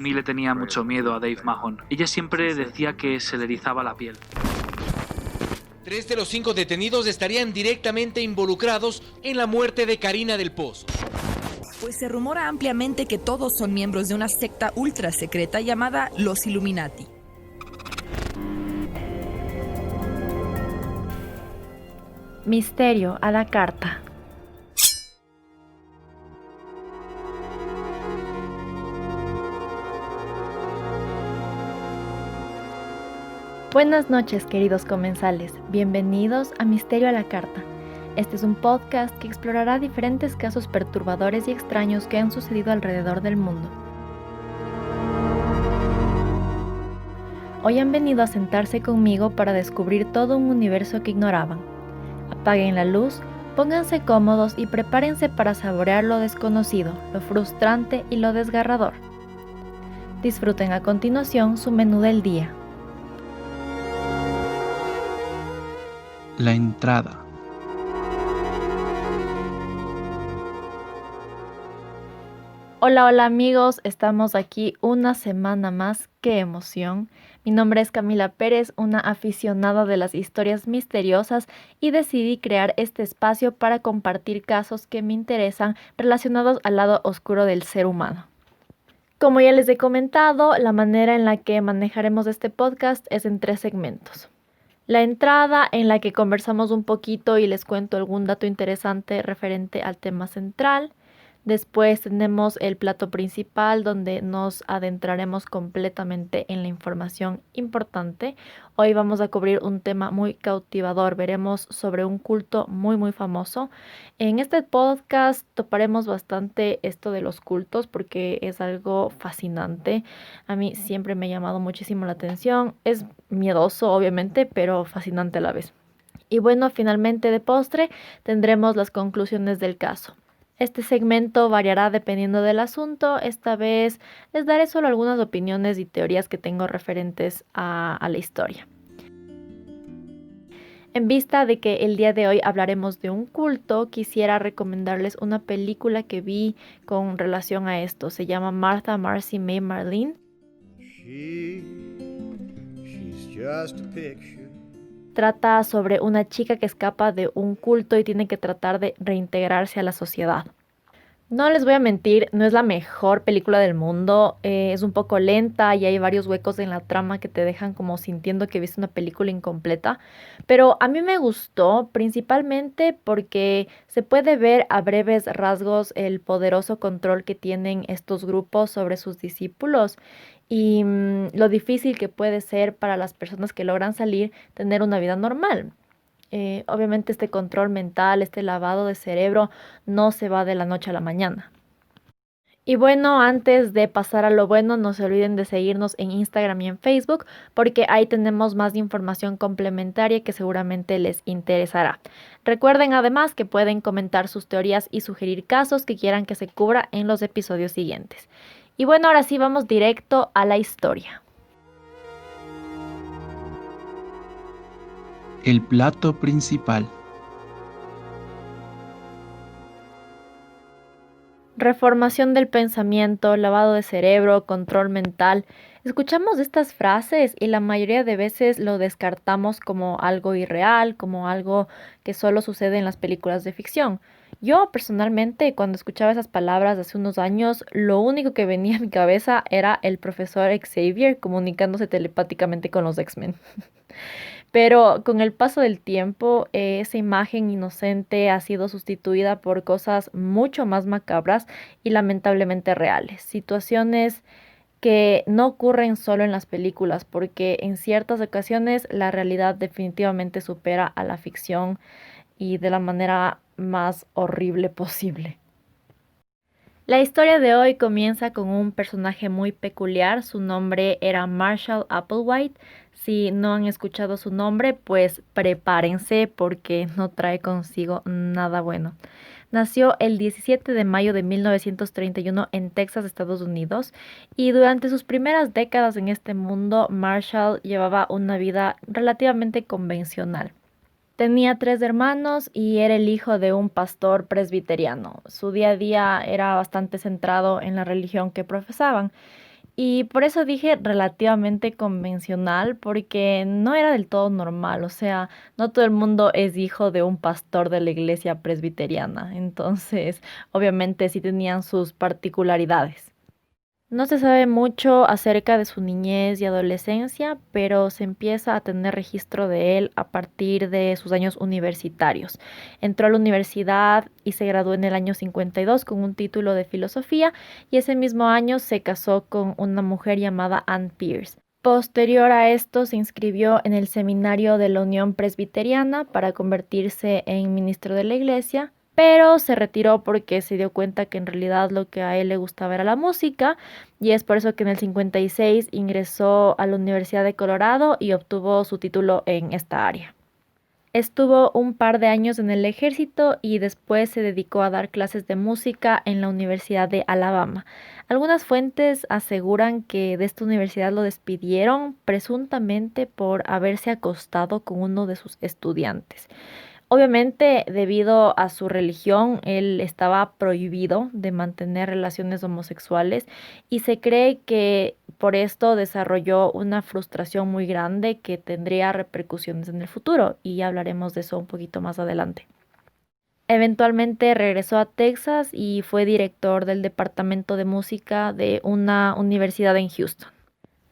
Amy le tenía mucho miedo a Dave Mahon. Ella siempre decía que se le erizaba la piel. 3 de los 5 detenidos estarían directamente involucrados en la muerte de Karina del Pozo. Pues se rumora ampliamente que todos son miembros de una secta ultra secreta llamada los Illuminati. Misterio a la carta. Buenas noches, queridos comensales. Bienvenidos a Misterio a la carta. Este es un podcast que explorará diferentes casos perturbadores y extraños que han sucedido alrededor del mundo. Hoy han venido a sentarse conmigo para descubrir todo un universo que ignoraban. Apaguen la luz, pónganse cómodos y prepárense para saborear lo desconocido, lo frustrante y lo desgarrador. Disfruten a continuación su menú del día. La entrada. Hola amigos, estamos aquí una semana más, ¡qué emoción! Mi nombre es Camila Pérez, una aficionada de las historias misteriosas y decidí crear este espacio para compartir casos que me interesan relacionados al lado oscuro del ser humano. Como ya les he comentado, la manera en la que manejaremos este podcast es en 3 segmentos. La entrada, en la que conversamos un poquito y les cuento algún dato interesante referente al tema central. Después tenemos el plato principal, donde nos adentraremos completamente en la información importante. Hoy vamos a cubrir un tema muy cautivador. Veremos sobre un culto muy famoso. En este podcast toparemos bastante esto de los cultos porque es algo fascinante. A mí siempre me ha llamado muchísimo la atención. Es miedoso, obviamente, pero fascinante a la vez. Y bueno, finalmente de postre tendremos las conclusiones del caso. Este segmento variará dependiendo del asunto. Esta vez les daré solo algunas opiniones y teorías que tengo referentes a la historia. En vista de que el día de hoy hablaremos de un culto, quisiera recomendarles una película que vi con relación a esto. Se llama Martha, Marcy, May, Marlene. She's just a picture. Trata sobre una chica que escapa de un culto y tiene que tratar de reintegrarse a la sociedad. No les voy a mentir, no es la mejor película del mundo, es un poco lenta y hay varios huecos en la trama que te dejan como sintiendo que viste una película incompleta, pero a mí me gustó principalmente porque se puede ver a breves rasgos el poderoso control que tienen estos grupos sobre sus discípulos y lo difícil que puede ser para las personas que logran salir tener una vida normal. Obviamente este control mental, este lavado de cerebro no se va de la noche a la mañana. Y bueno, antes de pasar a lo bueno, no se olviden de seguirnos en Instagram y en Facebook porque ahí tenemos más información complementaria que seguramente les interesará. Recuerden además que pueden comentar sus teorías y sugerir casos que quieran que se cubra en los episodios siguientes. Y bueno, ahora sí vamos directo a la historia. El plato principal. Reformación del pensamiento, lavado de cerebro, control mental. Escuchamos estas frases y la mayoría de veces lo descartamos como algo irreal, como algo que solo sucede en las películas de ficción. Yo personalmente, cuando escuchaba esas palabras hace unos años, lo único que venía a mi cabeza era el profesor Xavier comunicándose telepáticamente con los X-Men. Pero con el paso del tiempo, esa imagen inocente ha sido sustituida por cosas mucho más macabras y lamentablemente reales. Situaciones que no ocurren solo en las películas, porque en ciertas ocasiones la realidad definitivamente supera a la ficción y de la manera más horrible posible. La historia de hoy comienza con un personaje muy peculiar. Su nombre era Marshall Applewhite. Si no han escuchado su nombre, pues prepárense porque no trae consigo nada bueno. Nació el 17 de mayo de 1931 en Texas, Estados Unidos, y durante sus primeras décadas en este mundo, Marshall llevaba una vida relativamente convencional. Tenía 3 hermanos y era el hijo de un pastor presbiteriano. Su día a día era bastante centrado en la religión que profesaban. Y por eso dije relativamente convencional, porque no era del todo normal, o sea, no todo el mundo es hijo de un pastor de la iglesia presbiteriana, entonces obviamente sí tenían sus particularidades. No se sabe mucho acerca de su niñez y adolescencia, pero se empieza a tener registro de él a partir de sus años universitarios. Entró a la universidad y se graduó en el año 52 con un título de filosofía y ese mismo año se casó con una mujer llamada Ann Pierce. Posterior a esto se inscribió en el seminario de la Unión Presbiteriana para convertirse en ministro de la iglesia, pero se retiró porque se dio cuenta que en realidad lo que a él le gustaba era la música y es por eso que en el 56 ingresó a la Universidad de Colorado y obtuvo su título en esta área. Estuvo un par de años en el ejército y después se dedicó a dar clases de música en la Universidad de Alabama. Algunas fuentes aseguran que de esta universidad lo despidieron presuntamente por haberse acostado con uno de sus estudiantes. Obviamente, debido a su religión, él estaba prohibido de mantener relaciones homosexuales y se cree que por esto desarrolló una frustración muy grande que tendría repercusiones en el futuro y ya hablaremos de eso un poquito más adelante. Eventualmente regresó a Texas y fue director del departamento de música de una universidad en Houston.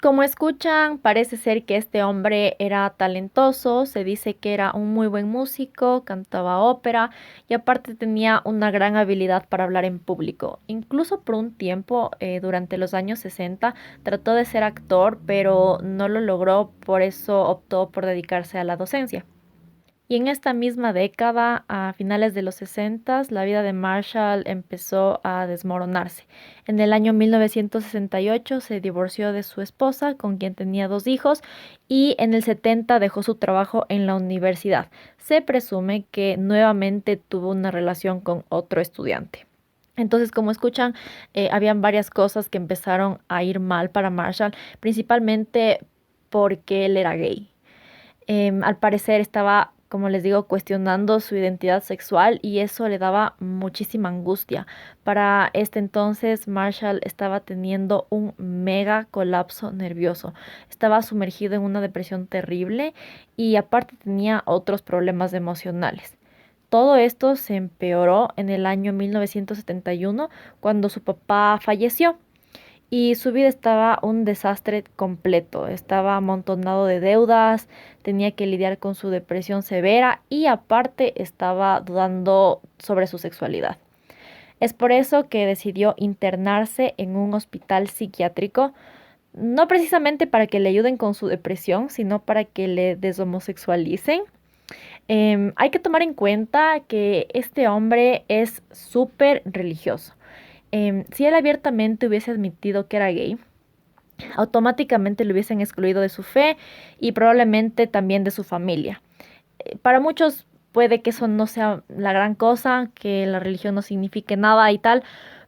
Como escuchan, parece ser que este hombre era talentoso, se dice que era un muy buen músico, cantaba ópera y aparte tenía una gran habilidad para hablar en público. Incluso por un tiempo, durante los años 60, trató de ser actor, pero no lo logró, por eso optó por dedicarse a la docencia. Y en esta misma década, a finales de los 60, la vida de Marshall empezó a desmoronarse. En el año 1968 se divorció de su esposa, con quien tenía 2 hijos, y en el 70 dejó su trabajo en la universidad. Se presume que nuevamente tuvo una relación con otro estudiante. Entonces, como escuchan, habían varias cosas que empezaron a ir mal para Marshall, principalmente porque él era gay. Al parecer estaba, como les digo, cuestionando su identidad sexual y eso le daba muchísima angustia. Para este entonces, Marshall estaba teniendo un mega colapso nervioso. Estaba sumergido en una depresión terrible y aparte tenía otros problemas emocionales. Todo esto se empeoró en el año 1971 cuando su papá falleció. Y su vida estaba un desastre completo, estaba amontonado de deudas, tenía que lidiar con su depresión severa y aparte estaba dudando sobre su sexualidad. Es por eso que decidió internarse en un hospital psiquiátrico, no precisamente para que le ayuden con su depresión, sino para que le deshomosexualicen. Hay que tomar en cuenta que este hombre es súper religioso. Si él abiertamente hubiese admitido que era gay, automáticamente lo hubiesen excluido de su fe y probablemente también de su familia. Para muchos puede que eso no sea la gran cosa, que la religión no signifique nada y tal,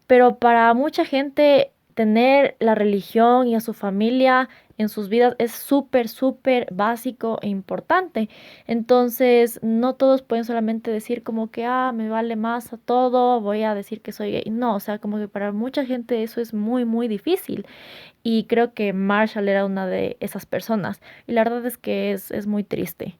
pero para mucha gente tener la religión y a su familia en sus vidas es súper, súper básico e importante. Entonces, no todos pueden solamente decir como que, me vale más a todo, voy a decir que soy gay. No, o sea, como que para mucha gente eso es muy, muy difícil. Y creo que Marshall era una de esas personas. Y la verdad es que es muy triste.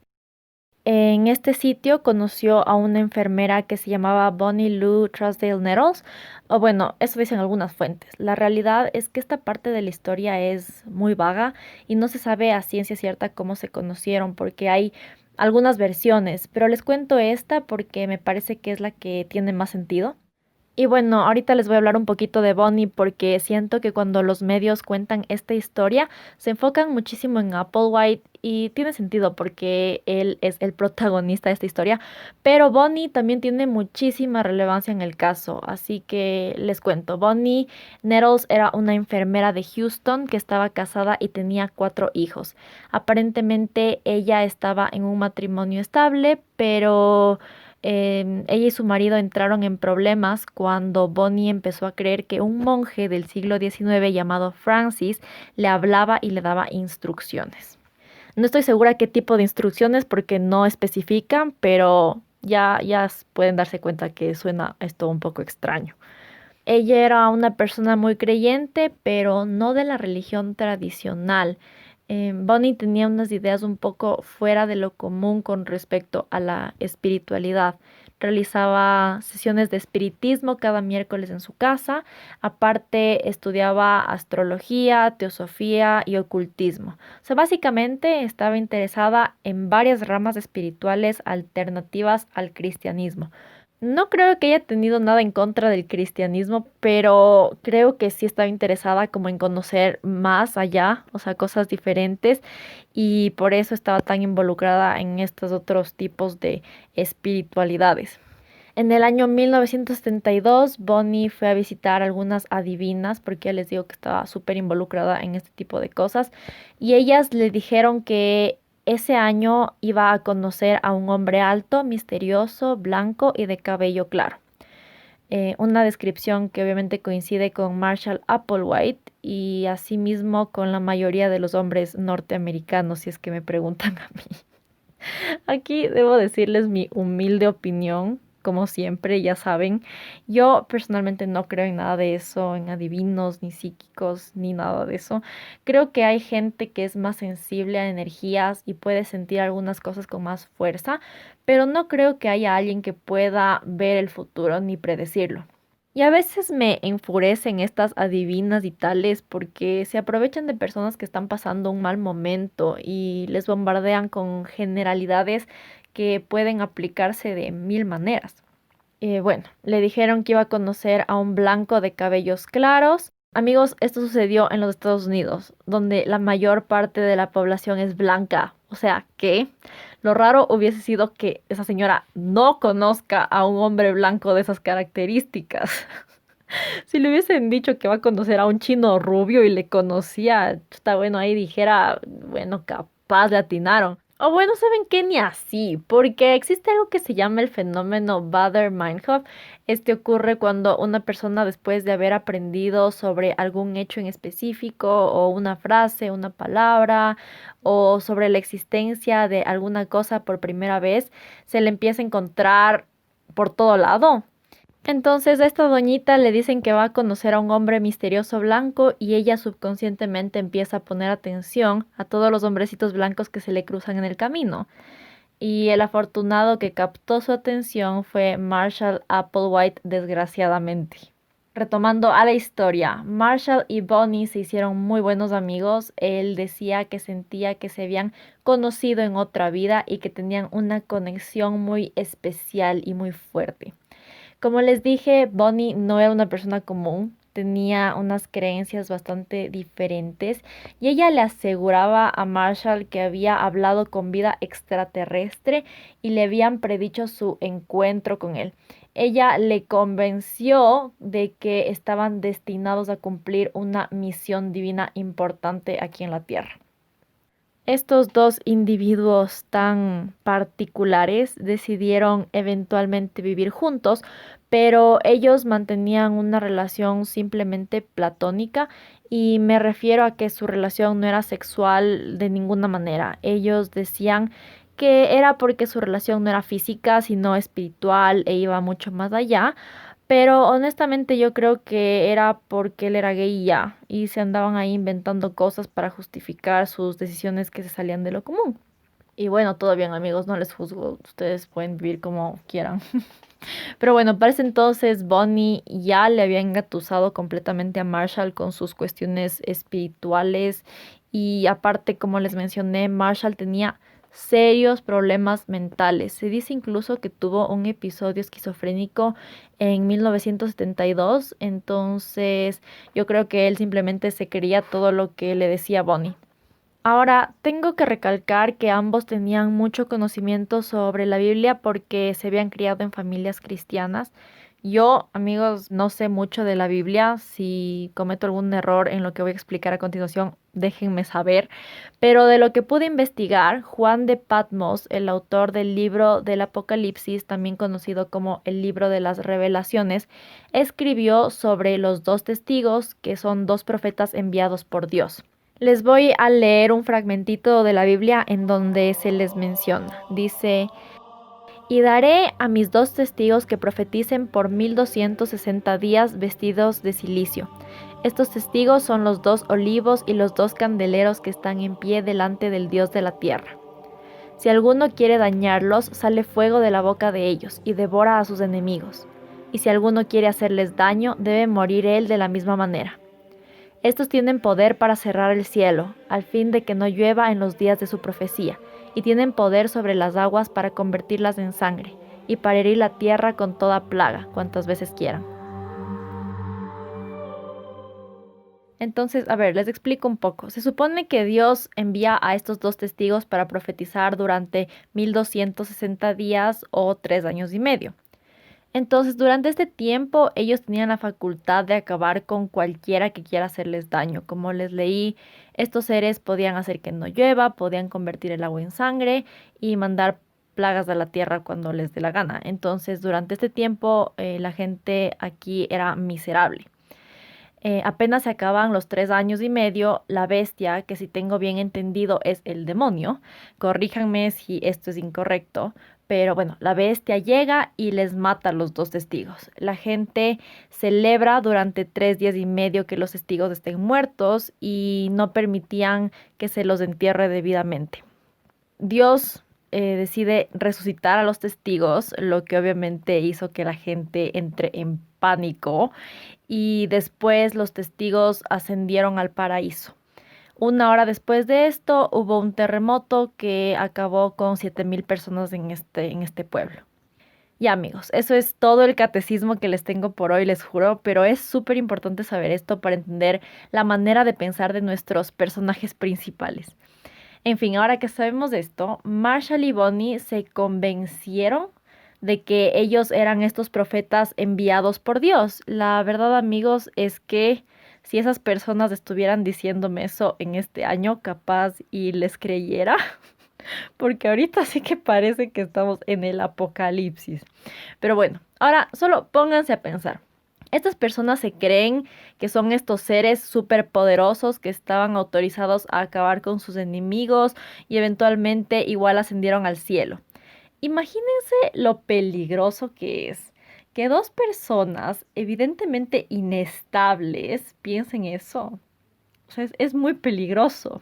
En este sitio conoció a una enfermera que se llamaba Bonnie Lou Truesdale Nettles, o bueno, eso dicen algunas fuentes. La realidad es que esta parte de la historia es muy vaga y no se sabe a ciencia cierta cómo se conocieron porque hay algunas versiones, pero les cuento esta porque me parece que es la que tiene más sentido. Y bueno, ahorita les voy a hablar un poquito de Bonnie porque siento que cuando los medios cuentan esta historia se enfocan muchísimo en Applewhite y tiene sentido porque él es el protagonista de esta historia, pero Bonnie también tiene muchísima relevancia en el caso, así que les cuento. Bonnie Nettles era una enfermera de Houston que estaba casada y tenía 4 hijos. Aparentemente ella estaba en un matrimonio estable, pero ella y su marido entraron en problemas cuando Bonnie empezó a creer que un monje del siglo XIX llamado Francis le hablaba y le daba instrucciones. No estoy segura qué tipo de instrucciones porque no especifican, pero ya pueden darse cuenta que suena esto un poco extraño. Ella era una persona muy creyente, pero no de la religión tradicional. Bonnie tenía unas ideas un poco fuera de lo común con respecto a la espiritualidad. Realizaba sesiones de espiritismo cada miércoles en su casa. Aparte, estudiaba astrología, teosofía y ocultismo. O sea, básicamente estaba interesada en varias ramas espirituales alternativas al cristianismo. No creo que haya tenido nada en contra del cristianismo, pero creo que sí estaba interesada como en conocer más allá, o sea, cosas diferentes, y por eso estaba tan involucrada en estos otros tipos de espiritualidades. En el año 1972, Bonnie fue a visitar algunas adivinas, porque ya les digo que estaba súper involucrada en este tipo de cosas, y ellas le dijeron que ese año iba a conocer a un hombre alto, misterioso, blanco y de cabello claro. Una descripción que obviamente coincide con Marshall Applewhite y asimismo con la mayoría de los hombres norteamericanos, si es que me preguntan a mí. Aquí debo decirles mi humilde opinión, como siempre, ya saben. Yo personalmente no creo en nada de eso, en adivinos, ni psíquicos, ni nada de eso. Creo que hay gente que es más sensible a energías y puede sentir algunas cosas con más fuerza, pero no creo que haya alguien que pueda ver el futuro ni predecirlo. Y a veces me enfurecen estas adivinas y tales porque se aprovechan de personas que están pasando un mal momento y les bombardean con generalidades que pueden aplicarse de mil maneras. Bueno, le dijeron que iba a conocer a un blanco de cabellos claros. Amigos, esto sucedió en los Estados Unidos, donde la mayor parte de la población es blanca. O sea que lo raro hubiese sido que esa señora no conozca a un hombre blanco de esas características. Si le hubiesen dicho que va a conocer a un chino rubio y le conocía, está bueno, ahí dijera, bueno, capaz le atinaron. O bueno, ¿saben qué? Ni así, porque existe algo que se llama el fenómeno Baader-Meinhof. Este ocurre cuando una persona, después de haber aprendido sobre algún hecho en específico o una frase, una palabra o sobre la existencia de alguna cosa por primera vez, se le empieza a encontrar por todo lado. Entonces a esta doñita le dicen que va a conocer a un hombre misterioso blanco y ella subconscientemente empieza a poner atención a todos los hombrecitos blancos que se le cruzan en el camino. Y el afortunado que captó su atención fue Marshall Applewhite, desgraciadamente. Retomando a la historia, Marshall y Bonnie se hicieron muy buenos amigos. Él decía que sentía que se habían conocido en otra vida y que tenían una conexión muy especial y muy fuerte. Como les dije, Bonnie no era una persona común, tenía unas creencias bastante diferentes y ella le aseguraba a Marshall que había hablado con vida extraterrestre y le habían predicho su encuentro con él. Ella le convenció de que estaban destinados a cumplir una misión divina importante aquí en la Tierra. Estos dos individuos tan particulares decidieron eventualmente vivir juntos, pero ellos mantenían una relación simplemente platónica y me refiero a que su relación no era sexual de ninguna manera. Ellos decían que era porque su relación no era física, sino espiritual e iba mucho más allá. Pero honestamente yo creo que era porque él era gay y ya, y se andaban ahí inventando cosas para justificar sus decisiones que se salían de lo común. Y bueno, todo bien amigos, no les juzgo, ustedes pueden vivir como quieran. Pero bueno, para ese entonces Bonnie ya le había engatusado completamente a Marshall con sus cuestiones espirituales y aparte, como les mencioné, Marshall tenía serios problemas mentales. Se dice incluso que tuvo un episodio esquizofrénico en 1972, entonces yo creo que él simplemente se creía todo lo que le decía Bonnie. Ahora, tengo que recalcar que ambos tenían mucho conocimiento sobre la Biblia porque se habían criado en familias cristianas. Yo, amigos, no sé mucho de la Biblia. Si cometo algún error en lo que voy a explicar a continuación, déjenme saber. Pero de lo que pude investigar, Juan de Patmos, el autor del libro del Apocalipsis, también conocido como el libro de las Revelaciones, escribió sobre los dos testigos, que son dos profetas enviados por Dios. Les voy a leer un fragmentito de la Biblia en donde se les menciona. Dice: Y daré a mis 2 testigos que profeticen por 1260 días vestidos de cilicio. Estos testigos son los 2 olivos y los 2 candeleros que están en pie delante del Dios de la tierra. Si alguno quiere dañarlos, sale fuego de la boca de ellos y devora a sus enemigos. Y si alguno quiere hacerles daño, debe morir él de la misma manera. Estos tienen poder para cerrar el cielo, al fin de que no llueva en los días de su profecía, y tienen poder sobre las aguas para convertirlas en sangre, y para herir la tierra con toda plaga, cuantas veces quieran. Entonces, a ver, les explico un poco. Se supone que Dios envía a estos 2 testigos para profetizar durante 1260 días o 3 años y medio. Entonces, durante este tiempo, ellos tenían la facultad de acabar con cualquiera que quiera hacerles daño. Como les leí, estos seres podían hacer que no llueva, podían convertir el agua en sangre y mandar plagas a la tierra cuando les dé la gana. Entonces, durante este tiempo, la gente aquí era miserable. Apenas se acaban los 3 años y medio, la bestia, que si tengo bien entendido es el demonio, corríjanme si esto es incorrecto, pero bueno, la bestia llega y les mata a los 2 testigos. La gente celebra durante 3 días y medio que los testigos estén muertos y no permitían que se los entierre debidamente. Dios decide resucitar a los testigos, lo que obviamente hizo que la gente entre en pánico, y después los testigos ascendieron al paraíso. 1 hora después de esto hubo un terremoto que acabó con 7,000 personas en este pueblo. Ya amigos, eso es todo el catecismo que les tengo por hoy, les juro, pero es súper importante saber esto para entender la manera de pensar de nuestros personajes principales. En fin, ahora que sabemos esto, Marshall y Bonnie se convencieron de que ellos eran estos profetas enviados por Dios. La verdad, amigos, es que si esas personas estuvieran diciéndome eso en este año, capaz y les creyera, porque ahorita sí que parece que estamos en el apocalipsis. Pero bueno, ahora solo pónganse a pensar. Estas personas se creen que son estos seres superpoderosos que estaban autorizados a acabar con sus enemigos y eventualmente igual ascendieron al cielo. Imagínense lo peligroso que es que 2 personas evidentemente inestables piensen eso. O sea, es muy peligroso.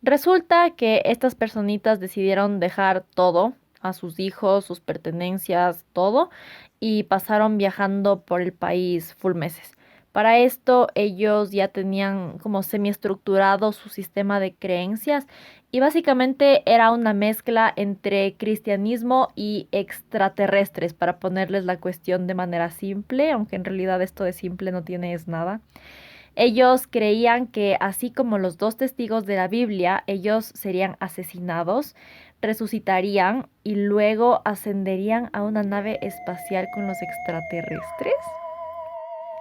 Resulta que estas personitas decidieron dejar todo, a sus hijos, sus pertenencias, todo, y pasaron viajando por el país full meses. Para esto ellos ya tenían como semiestructurado su sistema de creencias y básicamente era una mezcla entre cristianismo y extraterrestres, para ponerles la cuestión de manera simple, aunque en realidad esto de simple no tiene es nada. Ellos creían que así como los 2 testigos de la Biblia, ellos serían asesinados, resucitarían y luego ascenderían a una nave espacial con los extraterrestres.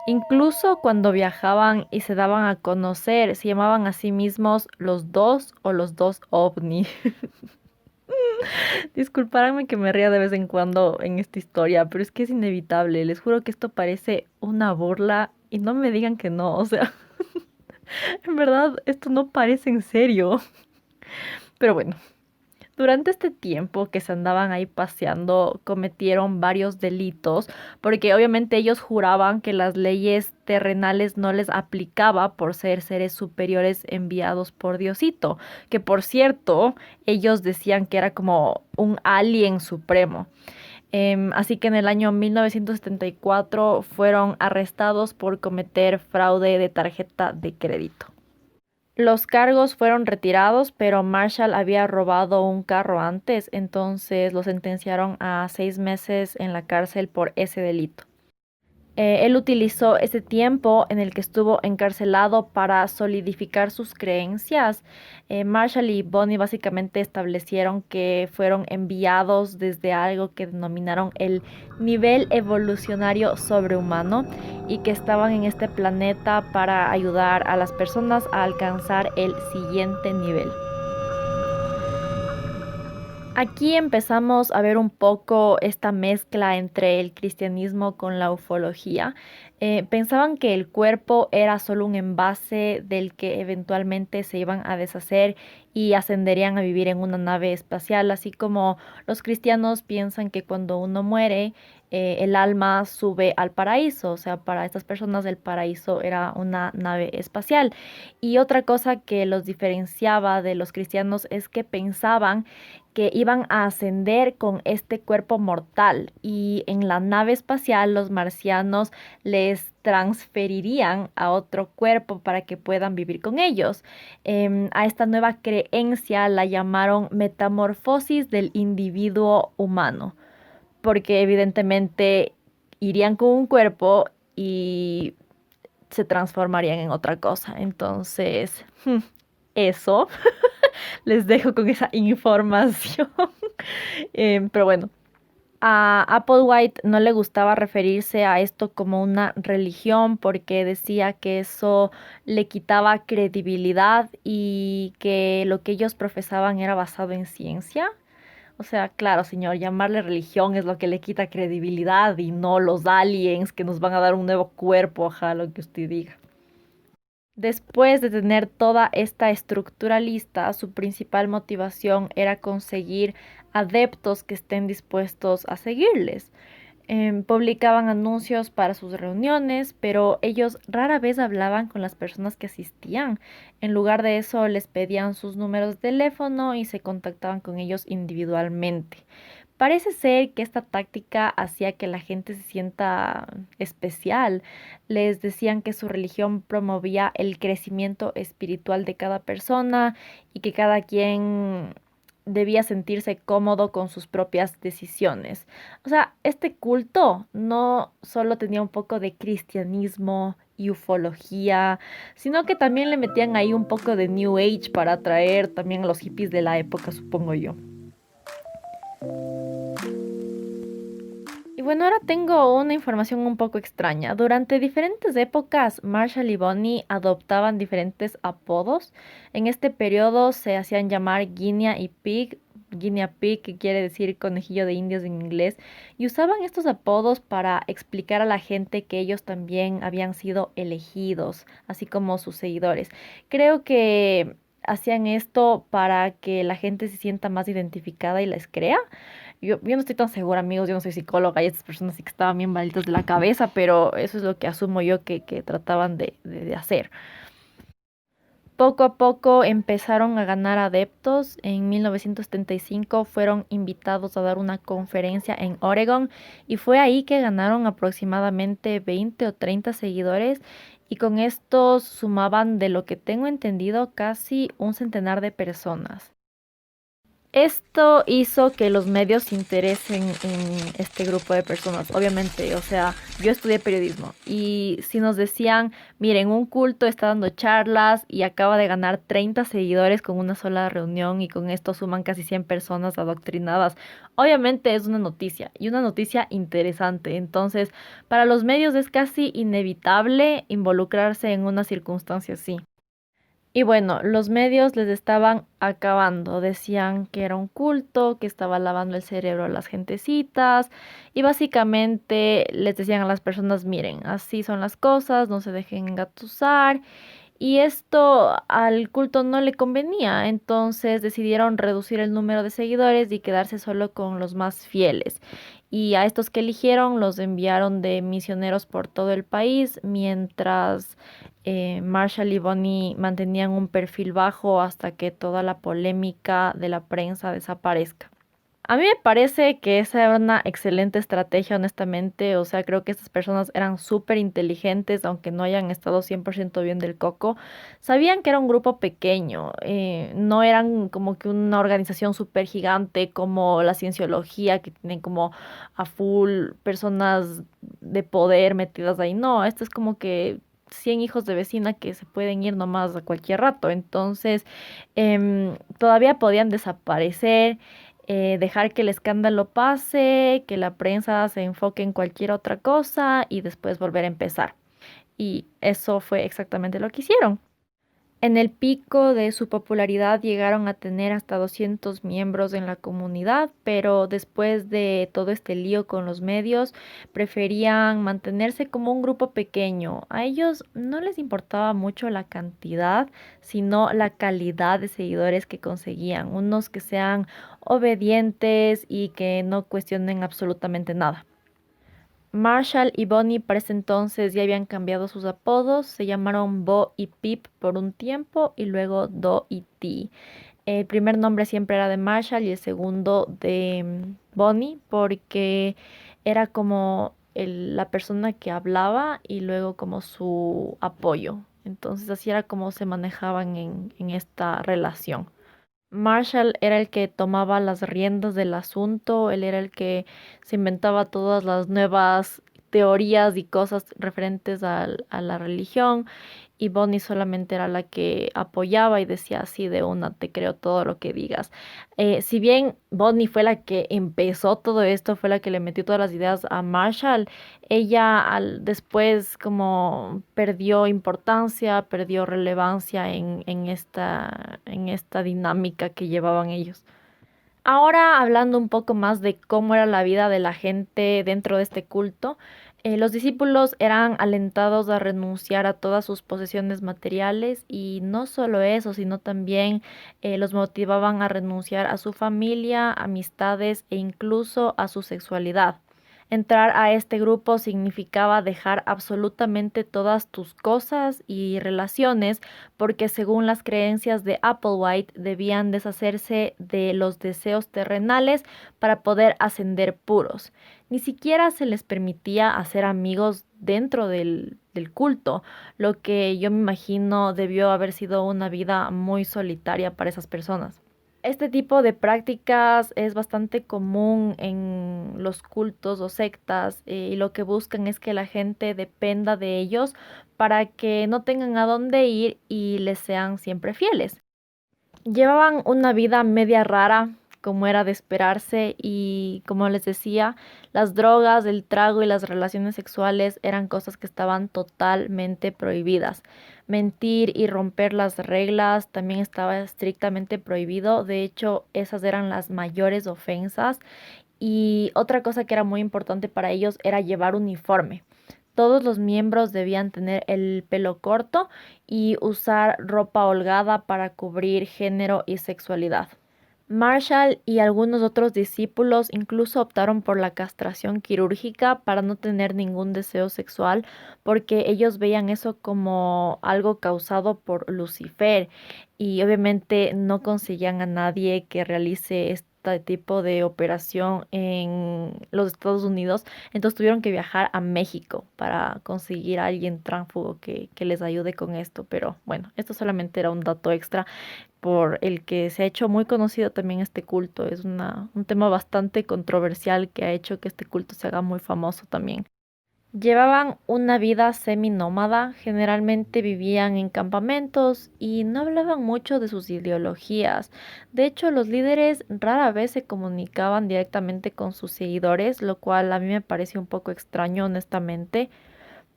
Incluso cuando viajaban y se daban a conocer, se llamaban a sí mismos los 2 o los 2 ovni. Disculparánme que me ría de vez en cuando en esta historia, pero es que es inevitable. Les juro que esto parece una burla y no me digan que no, o sea, en verdad esto no parece en serio. Pero bueno, durante este tiempo que se andaban ahí paseando, cometieron varios delitos, porque obviamente ellos juraban que las leyes terrenales no les aplicaba por ser seres superiores enviados por Diosito, que por cierto, ellos decían que era como un alien supremo. Así que en el año 1974 fueron arrestados por cometer fraude de tarjeta de crédito. Los cargos fueron retirados, pero Marshall había robado un carro antes, entonces lo sentenciaron a 6 meses en la cárcel por ese delito. Él utilizó ese tiempo en el que estuvo encarcelado para solidificar sus creencias. Marshall y Bonnie básicamente establecieron que fueron enviados desde algo que denominaron el nivel evolucionario sobrehumano y que estaban en este planeta para ayudar a las personas a alcanzar el siguiente nivel. Aquí empezamos a ver un poco esta mezcla entre el cristianismo con la ufología. Pensaban que el cuerpo era solo un envase del que eventualmente se iban a deshacer y ascenderían a vivir en una nave espacial, así como los cristianos piensan que cuando uno muere, el alma sube al paraíso, o sea, para estas personas el paraíso era una nave espacial. Y otra cosa que los diferenciaba de los cristianos es que pensaban que iban a ascender con este cuerpo mortal y en la nave espacial los marcianos les transferirían a otro cuerpo para que puedan vivir con ellos. A esta nueva creencia la llamaron metamorfosis del individuo humano, porque evidentemente irían con un cuerpo y se transformarían en otra cosa. Entonces, eso les dejo con esa información. Pero bueno, a Applewhite no le gustaba referirse a esto como una religión porque decía que eso le quitaba credibilidad y que lo que ellos profesaban era basado en ciencia. O sea, claro, señor, llamarle religión es lo que le quita credibilidad y no los aliens que nos van a dar un nuevo cuerpo, ajá, lo que usted diga. Después de tener toda esta estructura lista, su principal motivación era conseguir adeptos que estén dispuestos a seguirles. Publicaban anuncios para sus reuniones, pero ellos rara vez hablaban con las personas que asistían. En lugar de eso, les pedían sus números de teléfono y se contactaban con ellos individualmente. Parece ser que esta táctica hacía que la gente se sienta especial. Les decían que su religión promovía el crecimiento espiritual de cada persona y que cada quien debía sentirse cómodo con sus propias decisiones. O sea, este culto no solo tenía un poco de cristianismo y ufología, sino que también le metían ahí un poco de New Age para atraer también a los hippies de la época, supongo yo. Y bueno, ahora tengo una información un poco extraña. Durante diferentes épocas, Marshall y Bonnie adoptaban diferentes apodos. En este periodo se hacían llamar Guinea y Pig. Guinea Pig, que quiere decir conejillo de indios en inglés, y usaban estos apodos para explicar a la gente que ellos también habían sido elegidos, así como sus seguidores. Creo que hacían esto para que la gente se sienta más identificada y les crea. Yo no estoy tan segura, amigos, yo no soy psicóloga y estas personas sí que estaban bien malitas de la cabeza, pero eso es lo que asumo yo que trataban de hacer. Poco a poco empezaron a ganar adeptos. En 1975 fueron invitados a dar una conferencia en Oregon y fue ahí que ganaron aproximadamente 20 o 30 seguidores y con estos sumaban, de lo que tengo entendido, casi un centenar de personas. Esto hizo que los medios se interesen en este grupo de personas, obviamente. O sea, yo estudié periodismo y si nos decían, miren, un culto está dando charlas y acaba de ganar 30 seguidores con una sola reunión y con esto suman casi 100 personas adoctrinadas, obviamente es una noticia y una noticia interesante. Entonces, para los medios es casi inevitable involucrarse en una circunstancia así. Y bueno, los medios les estaban acabando, decían que era un culto, que estaba lavando el cerebro a las gentecitas y básicamente les decían a las personas, miren, así son las cosas, no se dejen engatusar. Y esto al culto no le convenía, entonces decidieron reducir el número de seguidores y quedarse solo con los más fieles. Y a estos que eligieron los enviaron de misioneros por todo el país, mientras Marshall y Bonnie mantenían un perfil bajo hasta que toda la polémica de la prensa desaparezca. A mí me parece que esa era una excelente estrategia, honestamente. O sea, creo que estas personas eran súper inteligentes, aunque no hayan estado 100% bien del coco. Sabían que era un grupo pequeño, no eran como que una organización súper gigante como la cienciología, que tienen como a full personas de poder metidas ahí. No, esto es como que 100 hijos de vecina que se pueden ir nomás a cualquier rato. Entonces, todavía podían desaparecer, dejar que el escándalo pase, que la prensa se enfoque en cualquier otra cosa y después volver a empezar. Y eso fue exactamente lo que hicieron. En el pico de su popularidad llegaron a tener hasta 200 miembros en la comunidad, pero después de todo este lío con los medios, preferían mantenerse como un grupo pequeño. A ellos no les importaba mucho la cantidad, sino la calidad de seguidores que conseguían, unos que sean obedientes y que no cuestionen absolutamente nada. Marshall y Bonnie para ese entonces ya habían cambiado sus apodos, se llamaron Bo y Pip por un tiempo y luego Do y Ti. El primer nombre siempre era de Marshall y el segundo de Bonnie porque era como la persona que hablaba y luego como su apoyo. Entonces así era como se manejaban en esta relación. Marshall era el que tomaba las riendas del asunto, él era el que se inventaba todas las nuevas teorías y cosas referentes a la religión, y Bonnie solamente era la que apoyaba y decía así de una, te creo todo lo que digas. Si bien Bonnie fue la que empezó todo esto, fue la que le metió todas las ideas a Marshall, ella después como perdió importancia, perdió relevancia en esta dinámica que llevaban ellos. Ahora hablando un poco más de cómo era la vida de la gente dentro de este culto, los discípulos eran alentados a renunciar a todas sus posesiones materiales y no solo eso, sino también los motivaban a renunciar a su familia, amistades e incluso a su sexualidad. Entrar a este grupo significaba dejar absolutamente todas tus cosas y relaciones porque según las creencias de Applewhite debían deshacerse de los deseos terrenales para poder ascender puros. Ni siquiera se les permitía hacer amigos dentro del culto, lo que yo me imagino debió haber sido una vida muy solitaria para esas personas. Este tipo de prácticas es bastante común en los cultos o sectas y lo que buscan es que la gente dependa de ellos para que no tengan a dónde ir y les sean siempre fieles. Llevaban una vida media rara, como era de esperarse, y como les decía, las drogas, el trago y las relaciones sexuales eran cosas que estaban totalmente prohibidas. Mentir y romper las reglas también estaba estrictamente prohibido. De hecho, esas eran las mayores ofensas. Y otra cosa que era muy importante para ellos era llevar uniforme. Todos los miembros debían tener el pelo corto y usar ropa holgada para cubrir género y sexualidad. Marshall y algunos otros discípulos incluso optaron por la castración quirúrgica para no tener ningún deseo sexual, porque ellos veían eso como algo causado por Lucifer y obviamente no conseguían a nadie que realice este tipo de operación en los Estados Unidos, entonces tuvieron que viajar a México para conseguir a alguien tránfugo que les ayude con esto, pero bueno, esto solamente era un dato extra por el que se ha hecho muy conocido también este culto. Es un tema bastante controversial que ha hecho que este culto se haga muy famoso también. Llevaban una vida seminómada, generalmente vivían en campamentos y no hablaban mucho de sus ideologías. De hecho, los líderes rara vez se comunicaban directamente con sus seguidores, lo cual a mí me pareció un poco extraño, honestamente.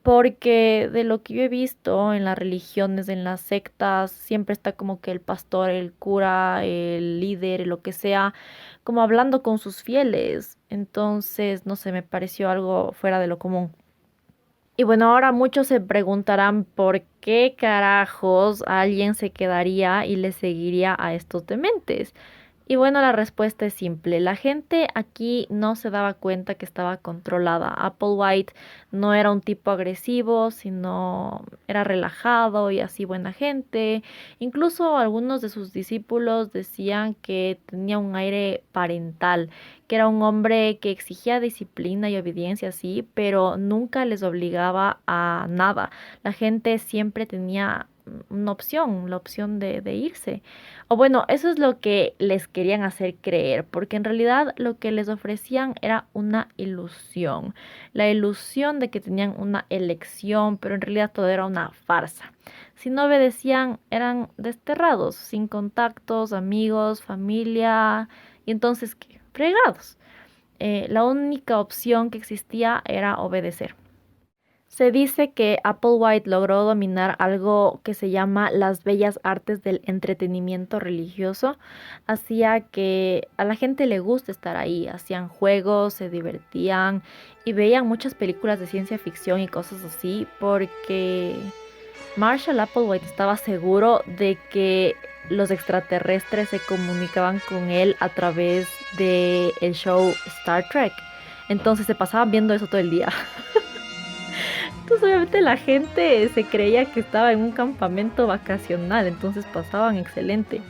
Porque de lo que yo he visto en las religiones, en las sectas, siempre está como que el pastor, el cura, el líder, lo que sea, como hablando con sus fieles. Entonces, no sé, me pareció algo fuera de lo común. Y bueno, ahora muchos se preguntarán por qué carajos alguien se quedaría y le seguiría a estos dementes. Y bueno, la respuesta es simple. La gente aquí no se daba cuenta que estaba controlada. Applewhite no era un tipo agresivo, sino era relajado y así buena gente. Incluso algunos de sus discípulos decían que tenía un aire parental, que era un hombre que exigía disciplina y obediencia, sí, pero nunca les obligaba a nada. La gente siempre tenía una opción, la opción de irse. O bueno, eso es lo que les querían hacer creer, porque en realidad lo que les ofrecían era una ilusión, la ilusión de que tenían una elección, pero en realidad todo era una farsa. Si no obedecían, eran desterrados, sin contactos, amigos, familia, y entonces, ¿qué? Fregados. La única opción que existía era obedecer. Se dice que Applewhite logró dominar algo que se llama las bellas artes del entretenimiento religioso. Hacía que a la gente le guste estar ahí. Hacían juegos, se divertían y veían muchas películas de ciencia ficción y cosas así porque Marshall Applewhite estaba seguro de que los extraterrestres se comunicaban con él a través del show Star Trek. Entonces se pasaban viendo eso todo el día. Entonces obviamente la gente se creía que estaba en un campamento vacacional, entonces pasaban excelente.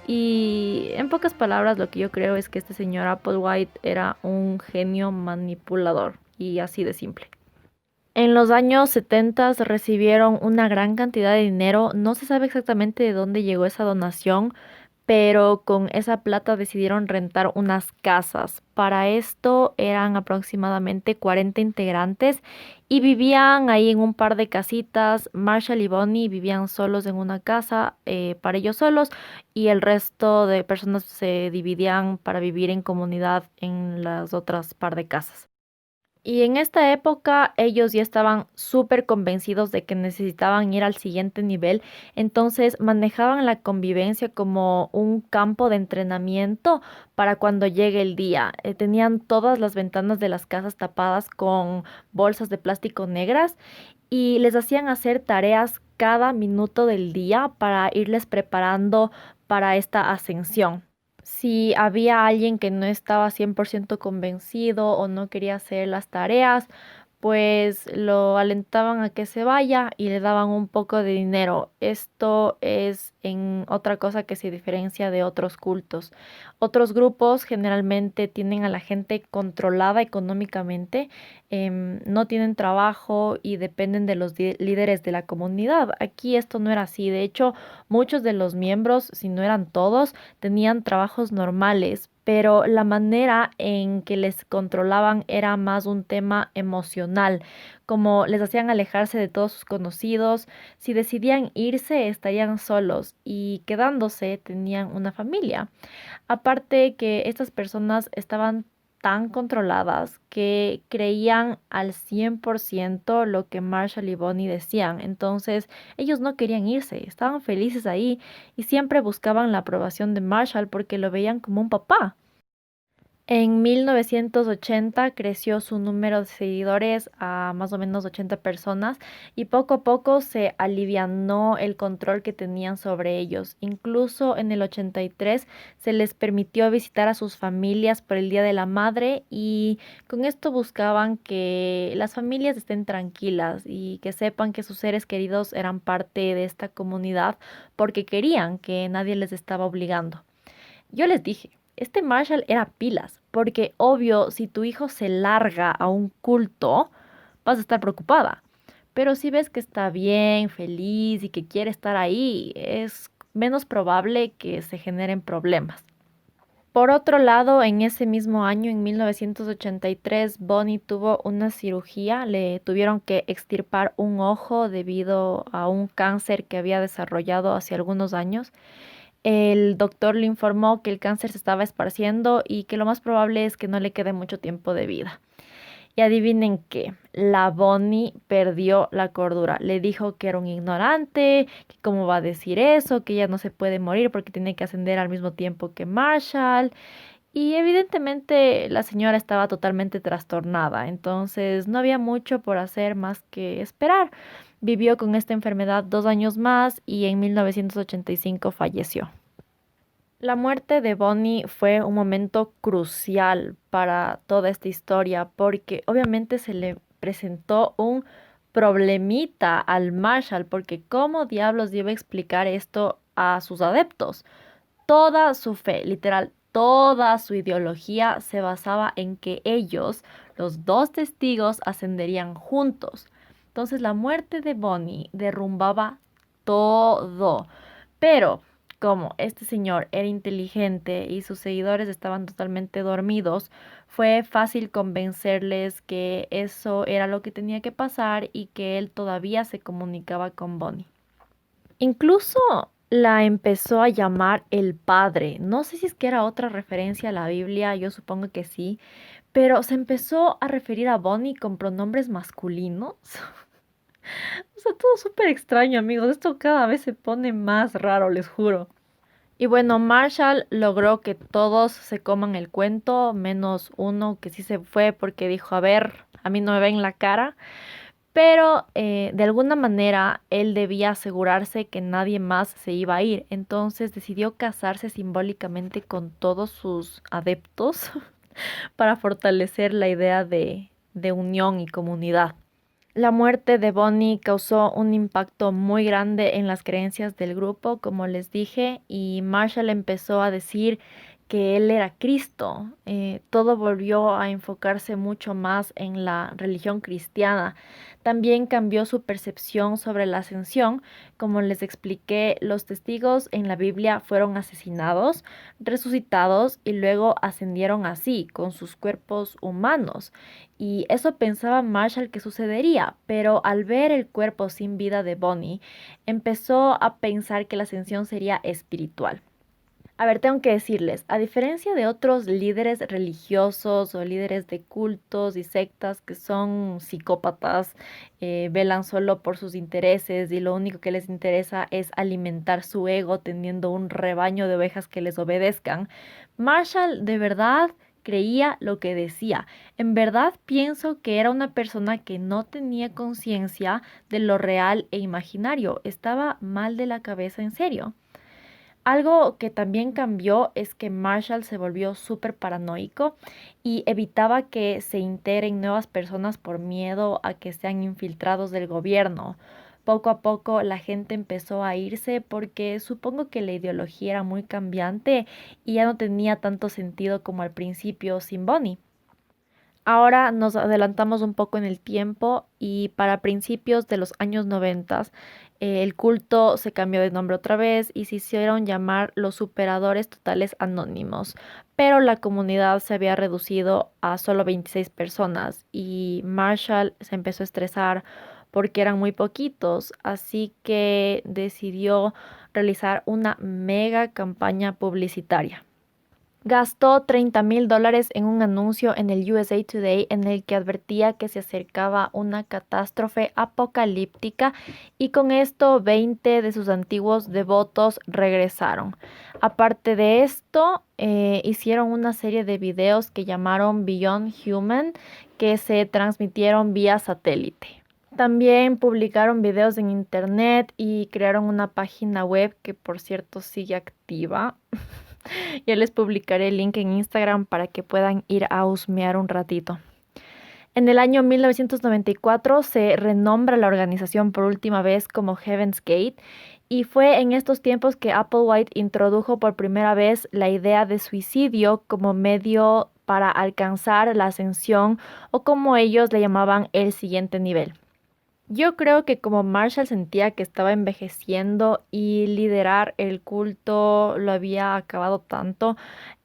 Y en pocas palabras lo que yo creo es que este señor Applewhite era un genio manipulador y así de simple. En los años 70 recibieron una gran cantidad de dinero, no se sabe exactamente de dónde llegó esa donación, pero con esa plata decidieron rentar unas casas. Para esto eran aproximadamente 40 integrantes y vivían ahí en un par de casitas. Marshall y Bonnie vivían solos en una casa, para ellos solos, y el resto de personas se dividían para vivir en comunidad en las otras par de casas. Y en esta época ellos ya estaban súper convencidos de que necesitaban ir al siguiente nivel, entonces manejaban la convivencia como un campo de entrenamiento para cuando llegue el día. Tenían todas las ventanas de las casas tapadas con bolsas de plástico negras y les hacían hacer tareas cada minuto del día para irles preparando para esta ascensión. Si había alguien que no estaba 100% convencido o no quería hacer las tareas, pues lo alentaban a que se vaya y le daban un poco de dinero. Esto es en otra cosa que se diferencia de otros cultos. Otros grupos generalmente tienen a la gente controlada económicamente, no tienen trabajo y dependen de los líderes de la comunidad. Aquí esto no era así. De hecho, muchos de los miembros, si no eran todos, tenían trabajos normales, pero la manera en que les controlaban era más un tema emocional, como les hacían alejarse de todos sus conocidos. Si decidían irse, estarían solos y quedándose tenían una familia. Aparte que estas personas estaban tan controladas que creían al 100% lo que Marshall y Bonnie decían. Entonces ellos no querían irse, estaban felices ahí y siempre buscaban la aprobación de Marshall porque lo veían como un papá. En 1980 creció su número de seguidores a más o menos 80 personas y poco a poco se alivianó el control que tenían sobre ellos. Incluso en el 83 se les permitió visitar a sus familias por el Día de la Madre y con esto buscaban que las familias estén tranquilas y que sepan que sus seres queridos eran parte de esta comunidad porque querían que nadie les estaba obligando. Yo les dije, este Marshall era pilas, porque obvio, si tu hijo se larga a un culto, vas a estar preocupada. Pero si ves que está bien, feliz y que quiere estar ahí, es menos probable que se generen problemas. Por otro lado, en ese mismo año, en 1983, Bonnie tuvo una cirugía. Le tuvieron que extirpar un ojo debido a un cáncer que había desarrollado hace algunos años. El doctor le informó que el cáncer se estaba esparciendo y que lo más probable es que no le quede mucho tiempo de vida. Y adivinen qué, la Bonnie perdió la cordura. Le dijo que era un ignorante, que cómo va a decir eso, que ella no se puede morir porque tiene que ascender al mismo tiempo que Marshall. Y evidentemente la señora estaba totalmente trastornada, entonces no había mucho por hacer más que esperar. Vivió con esta enfermedad 2 años más y en 1985 falleció. La muerte de Bonnie fue un momento crucial para toda esta historia porque obviamente se le presentó un problemita al Marshall porque ¿cómo diablos iba a explicar esto a sus adeptos? Toda su fe, literal, toda su ideología se basaba en que ellos, los dos testigos, ascenderían juntos. Entonces la muerte de Bonnie derrumbaba todo. Pero como este señor era inteligente y sus seguidores estaban totalmente dormidos, fue fácil convencerles que eso era lo que tenía que pasar y que él todavía se comunicaba con Bonnie. Incluso la empezó a llamar el padre. No sé si es que era otra referencia a la Biblia, yo supongo que sí, pero se empezó a referir a Bonnie con pronombres masculinos. O sea, todo súper extraño, amigos. Esto cada vez se pone más raro, les juro. Y bueno, Marshall logró que todos se coman el cuento, menos uno que sí se fue porque dijo, a ver, a mí no me ven la cara. Pero de alguna manera él debía asegurarse que nadie más se iba a ir. Entonces decidió casarse simbólicamente con todos sus adeptos para fortalecer la idea de unión y comunidad. La muerte de Bonnie causó un impacto muy grande en las creencias del grupo, como les dije, y Marshall empezó a decir que él era Cristo. Todo volvió a enfocarse mucho más en la religión cristiana. También cambió su percepción sobre la ascensión. Como les expliqué, los testigos en la Biblia fueron asesinados, resucitados y luego ascendieron así, con sus cuerpos humanos. Y eso pensaba Marshall que sucedería, pero al ver el cuerpo sin vida de Bonnie, empezó a pensar que la ascensión sería espiritual. A ver, tengo que decirles, a diferencia de otros líderes religiosos o líderes de cultos y sectas que son psicópatas, velan solo por sus intereses y lo único que les interesa es alimentar su ego teniendo un rebaño de ovejas que les obedezcan, Marshall de verdad creía lo que decía. En verdad pienso que era una persona que no tenía conciencia de lo real e imaginario. Estaba mal de la cabeza, en serio. Algo que también cambió es que Marshall se volvió súper paranoico y evitaba que se integren nuevas personas por miedo a que sean infiltrados del gobierno. Poco a poco la gente empezó a irse porque supongo que la ideología era muy cambiante y ya no tenía tanto sentido como al principio sin Bonnie. Ahora nos adelantamos un poco en el tiempo y para principios de los años 90 el culto se cambió de nombre otra vez y se hicieron llamar los Superadores Totales Anónimos, pero la comunidad se había reducido a solo 26 personas y Marshall se empezó a estresar porque eran muy poquitos, así que decidió realizar una mega campaña publicitaria. Gastó $30,000 en un anuncio en el USA Today en el que advertía que se acercaba una catástrofe apocalíptica y con esto 20 de sus antiguos devotos regresaron. Aparte de esto, hicieron una serie de videos que llamaron Beyond Human que se transmitieron vía satélite. También publicaron videos en internet y crearon una página web que por cierto sigue activa. Ya les publicaré el link en Instagram para que puedan ir a husmear un ratito. En el año 1994 se renombra la organización por última vez como Heaven's Gate y fue en estos tiempos que Applewhite introdujo por primera vez la idea de suicidio como medio para alcanzar la ascensión o como ellos le llamaban el siguiente nivel. Yo creo que como Marshall sentía que estaba envejeciendo y liderar el culto lo había acabado tanto,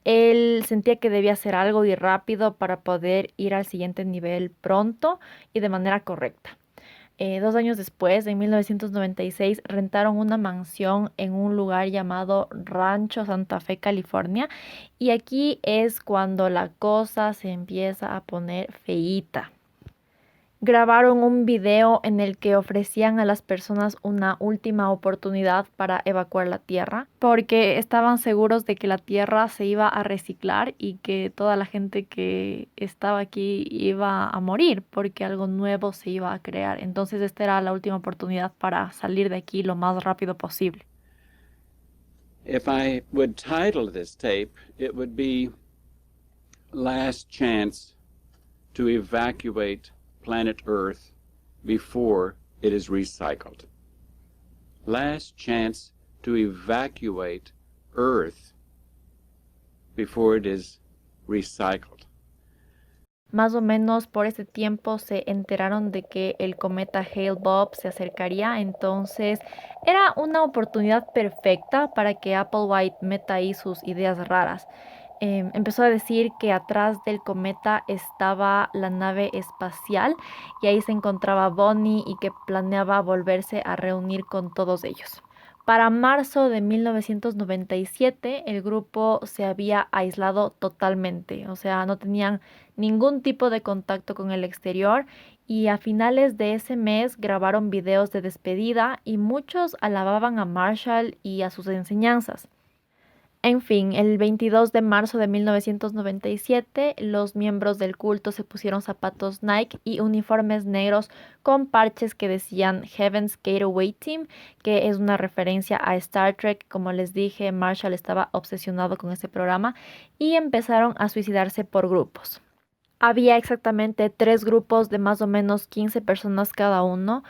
él sentía que debía hacer algo y rápido para poder ir al siguiente nivel pronto y de manera correcta. 2 años después, en 1996, rentaron una mansión en un lugar llamado Rancho Santa Fe, California, y aquí es cuando la cosa se empieza a poner feíta. Grabaron un video en el que ofrecían a las personas una última oportunidad para evacuar la tierra, porque estaban seguros de que la tierra se iba a reciclar y que toda la gente que estaba aquí iba a morir, porque algo nuevo se iba a crear. Entonces esta era la última oportunidad para salir de aquí lo más rápido posible. If I would title this tape, it would be Last Chance to Evacuate Planet Earth before it is recycled. Last chance to evacuate Earth before it is recycled. Más o menos por ese tiempo se enteraron de que el cometa Hale-Bopp se acercaría, entonces era una oportunidad perfecta para que Applewhite meta ahí sus ideas raras. Empezó a decir que atrás del cometa estaba la nave espacial y ahí se encontraba Bonnie y que planeaba volverse a reunir con todos ellos. Para marzo de 1997 el grupo se había aislado totalmente, o sea, no tenían ningún tipo de contacto con el exterior y a finales de ese mes grabaron videos de despedida y muchos alababan a Marshall y a sus enseñanzas. En fin, el 22 de marzo de 1997, los miembros del culto se pusieron zapatos Nike y uniformes negros con parches que decían Heaven's Gateway Team, que es una referencia a Star Trek. Como les dije, Marshall estaba obsesionado con ese programa y empezaron a suicidarse por grupos. Había exactamente 3 grupos de más o menos 15 personas cada uno.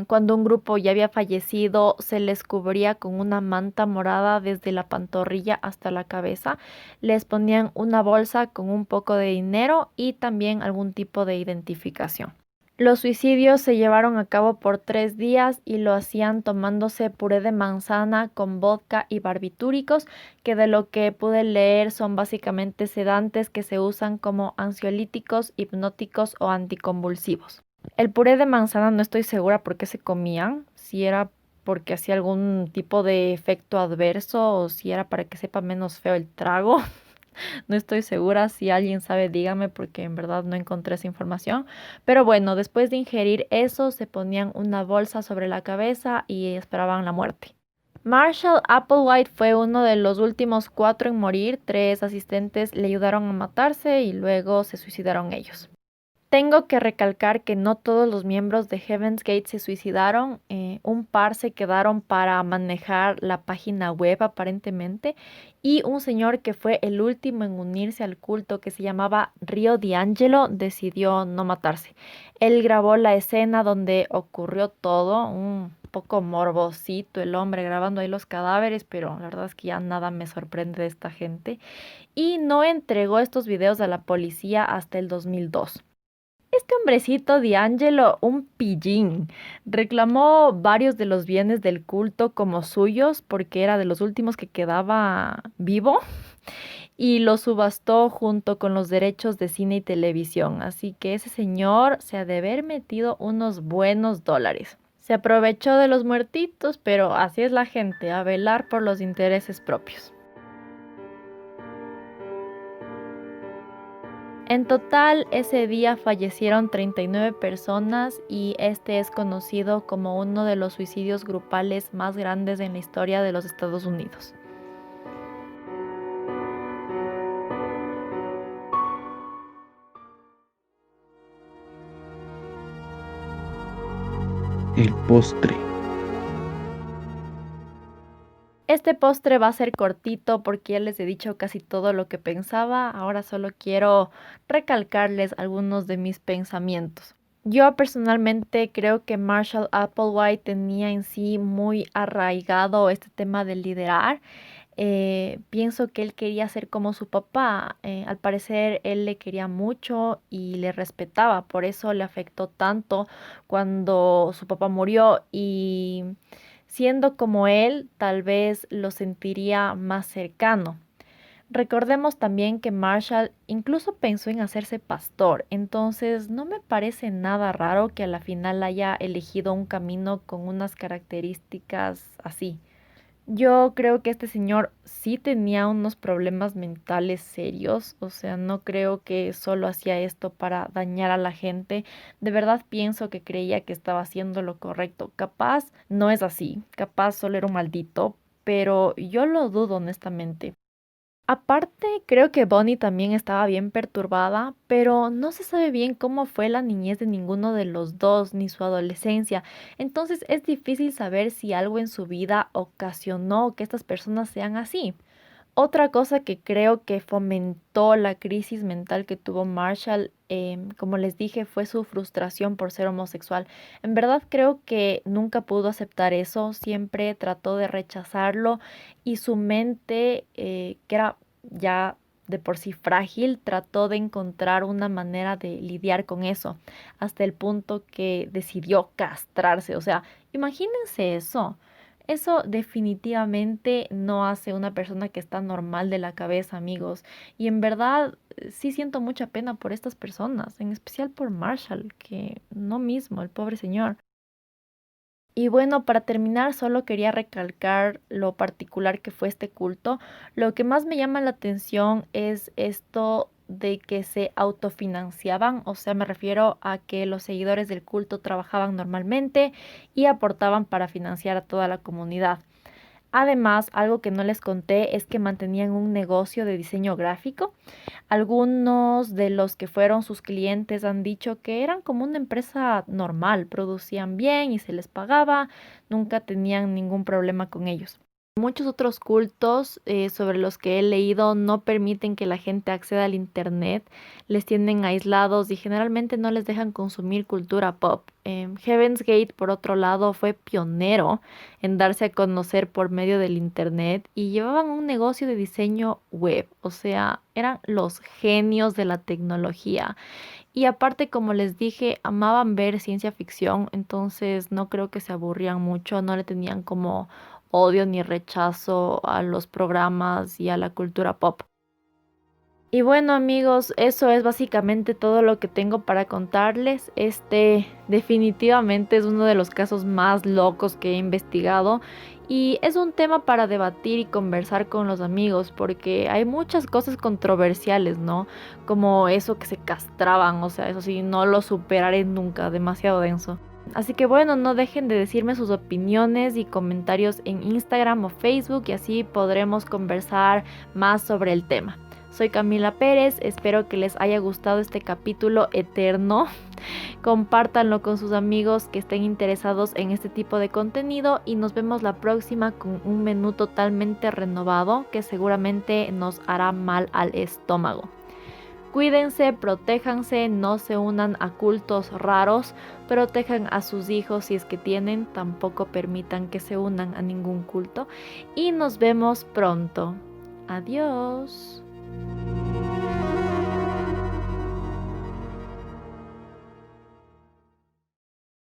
Cuando un grupo ya había fallecido, se les cubría con una manta morada desde la pantorrilla hasta la cabeza. Les ponían una bolsa con un poco de dinero y también algún tipo de identificación. Los suicidios se llevaron a cabo por 3 días y lo hacían tomándose puré de manzana con vodka y barbitúricos, que de lo que pude leer son básicamente sedantes que se usan como ansiolíticos, hipnóticos o anticonvulsivos. El puré de manzana no estoy segura por qué se comían, si era porque hacía algún tipo de efecto adverso o si era para que sepa menos feo el trago. No estoy segura, si alguien sabe dígame porque en verdad no encontré esa información. Pero bueno, después de ingerir eso se ponían una bolsa sobre la cabeza y esperaban la muerte. Marshall Applewhite fue uno de los últimos 4 en morir. 3 asistentes le ayudaron a matarse y luego se suicidaron ellos. Tengo que recalcar que no todos los miembros de Heaven's Gate se suicidaron. Un par se quedaron para manejar la página web aparentemente. Y un señor que fue el último en unirse al culto, que se llamaba Rio D'Angelo, decidió no matarse. Él grabó la escena donde ocurrió todo, un poco morbosito el hombre grabando ahí los cadáveres, pero la verdad es que ya nada me sorprende de esta gente. Y no entregó estos videos a la policía hasta el 2002. Este hombrecito D'Angelo, un pillín, reclamó varios de los bienes del culto como suyos porque era de los últimos que quedaba vivo y los subastó junto con los derechos de cine y televisión. Así que ese señor se ha de haber metido unos buenos dólares. Se aprovechó de los muertitos, pero así es la gente, a velar por los intereses propios. En total, ese día fallecieron 39 personas y este es conocido como uno de los suicidios grupales más grandes en la historia de los Estados Unidos. El postre. Este postre va a ser cortito porque ya les he dicho casi todo lo que pensaba. Ahora solo quiero recalcarles algunos de mis pensamientos. Yo personalmente creo que Marshall Applewhite tenía en sí muy arraigado este tema de liderar. Pienso que él quería ser como su papá. Al parecer él le quería mucho y le respetaba. Por eso le afectó tanto cuando su papá murió y siendo como él, tal vez lo sentiría más cercano. Recordemos también que Marshall incluso pensó en hacerse pastor, entonces no me parece nada raro que a la final haya elegido un camino con unas características así. Yo creo que este señor sí tenía unos problemas mentales serios, o sea, no creo que solo hacía esto para dañar a la gente. De verdad pienso que creía que estaba haciendo lo correcto. Capaz no es así, capaz solo era un maldito, pero yo lo dudo honestamente. Aparte, creo que Bonnie también estaba bien perturbada, pero no se sabe bien cómo fue la niñez de ninguno de los dos, ni su adolescencia. Entonces es difícil saber si algo en su vida ocasionó que estas personas sean así. Otra cosa que creo que fomentó la crisis mental que tuvo Marshall, como les dije, fue su frustración por ser homosexual. En verdad creo que nunca pudo aceptar eso, siempre trató de rechazarlo y su mente, que era ya de por sí frágil, trató de encontrar una manera de lidiar con eso, hasta el punto que decidió castrarse. O sea, imagínense eso. Eso definitivamente no hace una persona que está normal de la cabeza, amigos. Y en verdad sí siento mucha pena por estas personas, en especial por Marshall, que no mismo, el pobre señor. Y bueno, para terminar, solo quería recalcar lo particular que fue este culto. Lo que más me llama la atención es esto de que se autofinanciaban, o sea, me refiero a que los seguidores del culto trabajaban normalmente y aportaban para financiar a toda la comunidad. Además, algo que no les conté es que mantenían un negocio de diseño gráfico. Algunos de los que fueron sus clientes han dicho que eran como una empresa normal, producían bien y se les pagaba, nunca tenían ningún problema con ellos. Muchos otros cultos sobre los que he leído no permiten que la gente acceda al internet, les tienen aislados y generalmente no les dejan consumir cultura pop. Heaven's Gate, por otro lado, fue pionero en darse a conocer por medio del internet y llevaban un negocio de diseño web, o sea, eran los genios de la tecnología. Y aparte, como les dije, amaban ver ciencia ficción, entonces no creo que se aburrían mucho, no le tenían como odio ni rechazo a los programas y a la cultura pop. Y bueno, amigos, eso es básicamente todo lo que tengo para contarles. Este definitivamente es uno de los casos más locos que he investigado y es un tema para debatir y conversar con los amigos porque hay muchas cosas controversiales, ¿no? Como eso que se castraban, o sea, eso sí, no lo superaré nunca, demasiado denso. Así que bueno, no dejen de decirme sus opiniones y comentarios en Instagram o Facebook y así podremos conversar más sobre el tema. Soy Camila Pérez, espero que les haya gustado este capítulo eterno. Compártanlo con sus amigos que estén interesados en este tipo de contenido y nos vemos la próxima con un menú totalmente renovado que seguramente nos hará mal al estómago. Cuídense, protéjanse, no se unan a cultos raros, protejan a sus hijos si es que tienen, tampoco permitan que se unan a ningún culto y nos vemos pronto. Adiós.